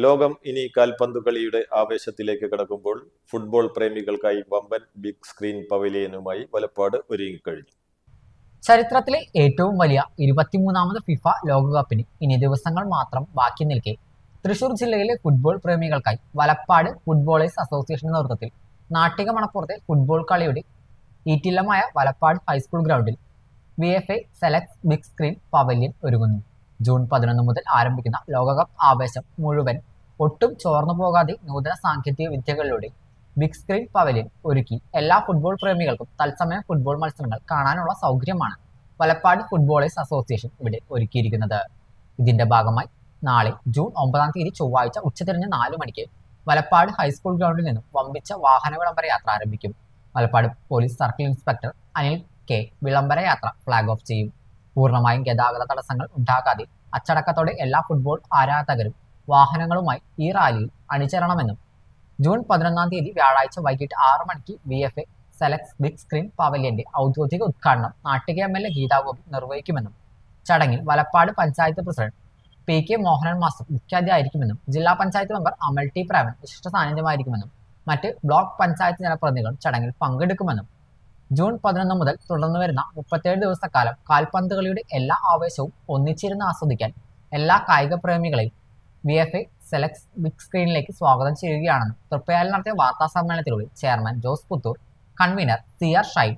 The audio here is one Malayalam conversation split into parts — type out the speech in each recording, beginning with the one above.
ലോകം ഇനി കാൽപന്ത് കളിയുടെ ആവേശത്തിലേക്ക് കടക്കുമ്പോൾ ഫുട്ബോൾ പ്രേമികൾക്കായി വമ്പൻ ബിഗ് സ്ക്രീൻ പവലിയനുമായി വലപ്പാട് ഒരുങ്ങിക്കഴിഞ്ഞു. ചരിത്രത്തിലെ ഏറ്റവും വലിയ 23ാമത് ഫിഫ ലോകകപ്പിന് ഇനി ദിവസങ്ങൾ മാത്രം ബാക്കി നിൽക്കെ തൃശൂർ ജില്ലയിലെ ഫുട്ബോൾ പ്രേമികൾക്കായി വലപ്പാട് ഫുട്ബോളേഴ്സ് അസോസിയേഷന്റെ നേതൃത്വത്തിൽ നാട്ടിക മണപ്പുറത്തെ ഫുട്ബോൾ കളിയുടെ ഈറ്റില്ലമായ വലപ്പാട് ഹൈസ്കൂൾ ഗ്രൗണ്ടിൽ VFA selects big screen pavilion ഒരുങ്ങുന്നു. ജൂൺ 11 മുതൽ ആരംഭിക്കുന്ന ലോകകപ്പ് ആവേശം മുഴുവൻ ഒട്ടും ചോർന്നു പോകാതെ നൂതന സാങ്കേതിക വിദ്യകളിലൂടെ ബിഗ് സ്ക്രീൻ പവലിയൻ ഒരുക്കി എല്ലാ ഫുട്ബോൾ പ്രേമികൾക്കും തത്സമയം ഫുട്ബോൾ മത്സരങ്ങൾ കാണാനുള്ള സൗകര്യമാണ് വലപ്പാട് ഫുട്ബോളേഴ്സ് അസോസിയേഷൻ ഇവിടെ ഒരുക്കിയിരിക്കുന്നത്. ഇതിന്റെ ഭാഗമായി നാളെ ജൂൺ 9 ചൊവ്വാഴ്ച ഉച്ചതിരിഞ്ഞ് 4 മണിക്ക് വലപ്പാട് ഹൈസ്കൂൾ ഗ്രൗണ്ടിൽ നിന്നും വമ്പിച്ച വാഹന വിളംബര യാത്ര ആരംഭിക്കും. Valappad police circle inspector Anil K വിളംബര യാത്ര ഫ്ലാഗ് ഓഫ് ചെയ്യും. പൂർണ്ണമായും ഗതാഗത തടസ്സങ്ങൾ ഉണ്ടാകാതെ അച്ചടക്കത്തോടെ എല്ലാ ഫുട്ബോൾ ആരാധകരും വാഹനങ്ങളുമായി ഈ റാലിയിൽ അണിചേരണമെന്നും ജൂൺ 11 വ്യാഴാഴ്ച വൈകിട്ട് 6 മണിക്ക് VFA സെലക്ട്സ് ബിഗ് സ്ക്രീൻ പവലിയന്റെ ഔദ്യോഗിക ഉദ്ഘാടനം നാട്ടിക MLA ഗീതാ ഗോപി നിർവഹിക്കുമെന്നും ചടങ്ങിൽ Valappad panchayat president PK Mohanan master മുഖ്യാതിഥിയായിരിക്കുമെന്നും ജില്ലാ പഞ്ചായത്ത് മെമ്പർ അമൽ ടി പ്രേമൻ വിശിഷ്ട സാന്നിധ്യമായിരിക്കുമെന്നും മറ്റ് ബ്ലോക്ക് പഞ്ചായത്ത് ജനപ്രതിനിധികളും ചടങ്ങിൽ പങ്കെടുക്കുമെന്നും ജൂൺ 11 മുതൽ തുടർന്നു വരുന്ന 37 ദിവസക്കാലം കാൽപന്ത് കളിയുടെ എല്ലാ ആവേശവും ഒന്നിച്ചിരുന്ന് ആസ്വദിക്കാൻ എല്ലാ കായിക പ്രേമികളെയും VFA സെലക്ട്സ് ബിഗ് സ്ക്രീനിലേക്ക് സ്വാഗതം ചെയ്യുകയാണെന്ന് തൃപ്പയാലിൽ നടത്തിയ വാർത്താ സമ്മേളനത്തിലൂടെ chairman Jose Puthur, convener CR Shine,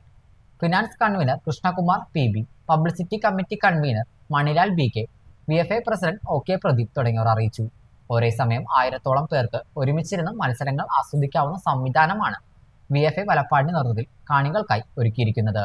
finance convener Krishnakumar PB, publicity committee convener Manilal BK, VFA president OK Pradeep തുടങ്ങിയവർ അറിയിച്ചു. ഒരേ സമയം 1000-ഓളം പേർക്ക് ഒരുമിച്ചിരുന്ന് മത്സരങ്ങൾ ആസ്വദിക്കാവുന്ന സംവിധാനമാണ് VFA വലപ്പാടിന്റെ നേതൃത്വത്തിൽ കാണികൾക്കായി ഒരുക്കിയിരിക്കുന്നത്.